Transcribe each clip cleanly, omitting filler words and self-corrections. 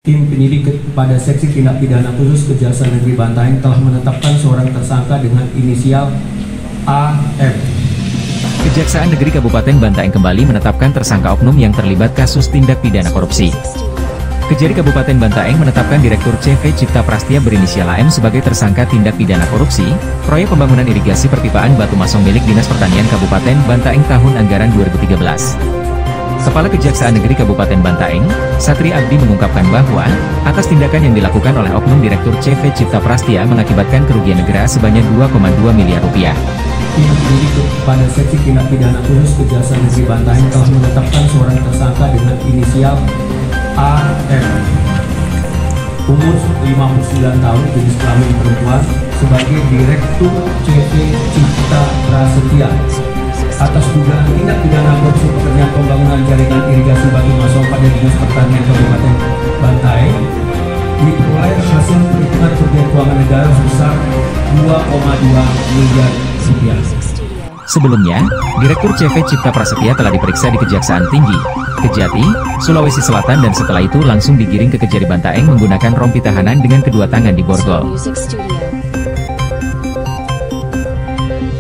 Tim penyidik pada Seksi Tindak Pidana Khusus Kejaksaan Negeri Bantaeng telah menetapkan seorang tersangka dengan inisial AM. Kejaksaan Negeri Kabupaten Bantaeng kembali menetapkan tersangka oknum yang terlibat kasus tindak pidana korupsi. Kejari Kabupaten Bantaeng menetapkan Direktur CV Cipta Prastia berinisial AM sebagai tersangka tindak pidana korupsi, proyek pembangunan irigasi perpipaan Batu Masong milik Dinas Pertanian Kabupaten Bantaeng tahun anggaran 2013. Kepala Kejaksaan Negeri Kabupaten Bantaeng, Satri Abdi mengungkapkan bahwa, atas tindakan yang dilakukan oleh oknum Direktur CV Cipta Prastia mengakibatkan kerugian negara sebanyak 2,2 miliar rupiah. Tim penyidik pada Seksi Tindak Pidana Khusus Kejaksaan Negeri Bantaeng telah menetapkan seorang tersangka dengan inisial AM, umur 59 tahun, jenis kelamin perempuan, sebagai Direktur CV Cipta Prasetya atas dugaan tindak pidana korupsi pekerjaan pembangunan jaringan irigasi Batu Masong pada Dinas Pertanian Kabupaten Bantaeng diperoleh hasil perhitungan kerugian keuangan negara sebesar 2,2 miliar rupiah. Sebelumnya, Direktur CV Cipta Prasetya telah diperiksa di Kejaksaan Tinggi, Kejati, Sulawesi Selatan dan setelah itu langsung digiring ke Kejari Bantaeng menggunakan rompi tahanan dengan kedua tangan diborgol.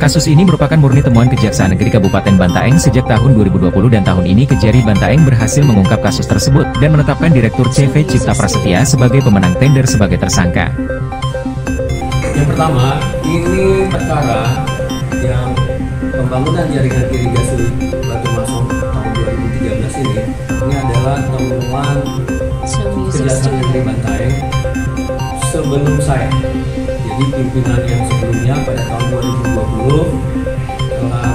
Kasus ini merupakan murni temuan Kejaksaan Negeri Kabupaten Bantaeng sejak tahun 2020 dan tahun ini Kejari Bantaeng berhasil mengungkap kasus tersebut dan menetapkan Direktur CV Cipta Prasetya sebagai pemenang tender sebagai tersangka. Yang pertama, ini perkara yang pembangunan jaringan irigasi Batu Masong tahun 2013 ini adalah temuan Kejaksaan Negeri Bantaeng sebelum saya. Jadi pimpinan yang sebelumnya pada tahun 2020 telah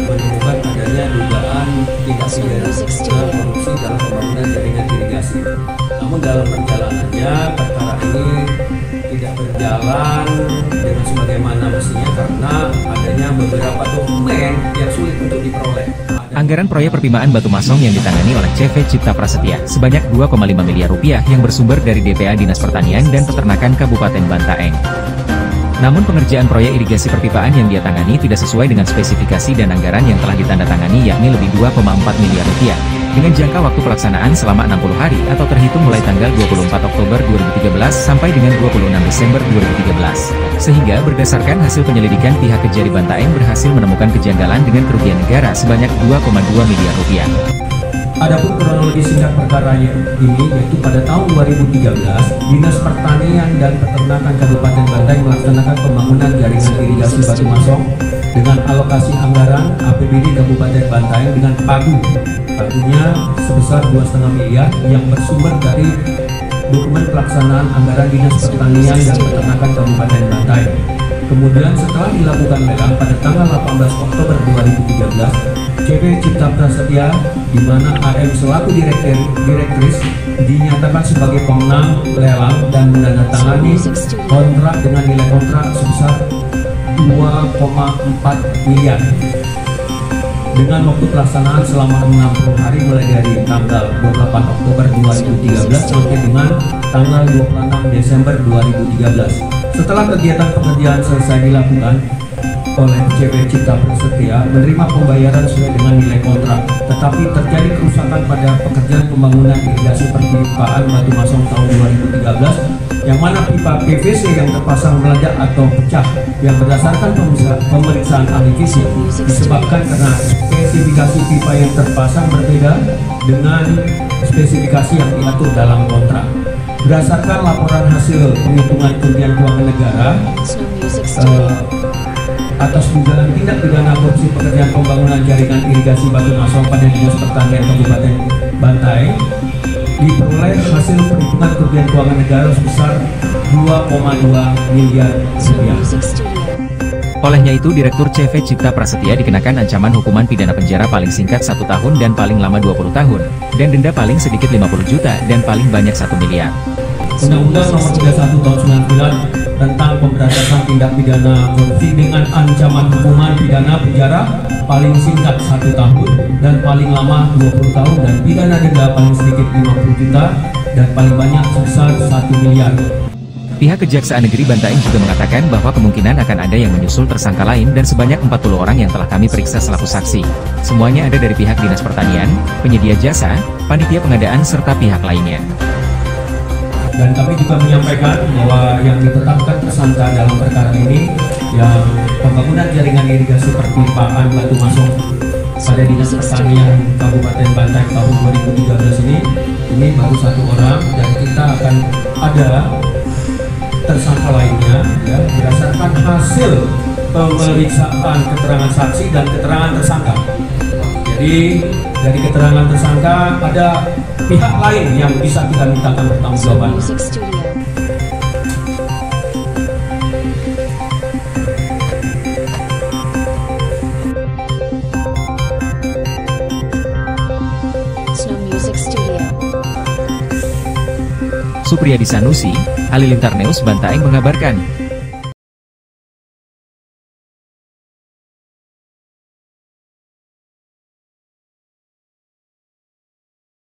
menemukan adanya dugaan tindak pidana korupsi dalam pembangunan jaringan irigasi. Namun dalam perjalanannya perkara ini tidak berjalan dengan sebagaimana mestinya karena adanya beberapa dokumen yang sulit untuk diperoleh. Anggaran proyek perpimaan Batu Masong yang ditangani oleh CV Cipta Prasetya sebanyak 2,5 miliar rupiah yang bersumber dari DPA Dinas Pertanian dan Peternakan Kabupaten Bantaeng. Namun pengerjaan proyek irigasi perpipaan yang dia tangani tidak sesuai dengan spesifikasi dan anggaran yang telah ditandatangani yakni lebih 2,4 miliar rupiah, dengan jangka waktu pelaksanaan selama 60 hari atau terhitung mulai tanggal 24 Oktober 2013 sampai dengan 26 Desember 2013. Sehingga berdasarkan hasil penyelidikan pihak Kejari Bantaeng berhasil menemukan kejanggalan dengan kerugian negara sebanyak 2,2 miliar rupiah. Adapun kronologi singkat perkara ini yaitu pada tahun 2013, Dinas Pertanian dan Peternakan Kabupaten Bantaeng melaksanakan pembangunan jaringan irigasi Batu Masong dengan alokasi anggaran APBD Kabupaten Bantaeng dengan pagunya sebesar 2,5 miliar yang bersumber dari dokumen pelaksanaan anggaran Dinas Pertanian dan Peternakan Kabupaten Bantaeng. Kemudian setelah dilakukan lelang pada tanggal 18 Oktober 2013, CV Cipta Prasetya di mana AM selaku direktris dinyatakan sebagai pemenang lelang dan menandatangani kontrak dengan nilai kontrak sebesar 2,4 miliar dengan waktu pelaksanaan selama 60 hari mulai dari tanggal 28 Oktober 2013 sampai dengan tanggal 26 Desember 2013. Setelah kegiatan pekerjaan selesai dilakukan oleh CV Cipta Prasetya menerima pembayaran sesuai dengan nilai kontrak, tetapi terjadi kerusakan pada pekerjaan pembangunan irigasi perpipaan Batu Masong tahun 2013 yang mana pipa PVC yang terpasang meledak atau pecah yang berdasarkan pemeriksaan ahli fisik disebabkan karena spesifikasi pipa yang terpasang berbeda dengan spesifikasi yang diatur dalam kontrak. Berdasarkan laporan hasil penghitungan kerugian keuangan negara atas dugaan tindak pidana korupsi pekerjaan pembangunan jaringan irigasi Batu Masong pada Dinas Pertanian Kabupaten Bantaeng diperoleh hasil perhitungan kerugian keuangan negara sebesar 2,2 miliar rupiah. Olehnya itu Direktur CV Cipta Prasetya dikenakan ancaman hukuman pidana penjara paling singkat 1 tahun dan paling lama 20 tahun, dan denda paling sedikit 50 juta dan paling banyak 1 miliar. Undang-Undang Nomor 31 Tahun 99 tentang pemberantasan tindak pidana korupsi dengan ancaman hukuman pidana penjara paling singkat 1 tahun dan paling lama 20 tahun dan pidana denda paling sedikit 50 juta dan paling banyak sebesar 1 miliar. Pihak Kejaksaan Negeri Bantaeng juga mengatakan bahwa kemungkinan akan ada yang menyusul tersangka lain dan sebanyak 40 orang yang telah kami periksa selaku saksi. Semuanya ada dari pihak Dinas Pertanian, penyedia jasa, panitia pengadaan serta pihak lainnya. Dan kami juga menyampaikan bahwa yang ditetapkan tersangka dalam perkara ini yang pembangunan jaringan irigasi perpipaan Batu Masong pada Dinas Pertanian Kabupaten Bantaeng tahun 2013 ini baru 1 orang, dan kita akan ada tersangka lainnya ya, berdasarkan hasil pemeriksaan keterangan saksi dan keterangan tersangka. Jadi dari keterangan tersangka ada pihak lain yang bisa kita mintakan pertanggungjawaban. Supriyadi Sanusi, Halilintar News Bantaeng mengabarkan.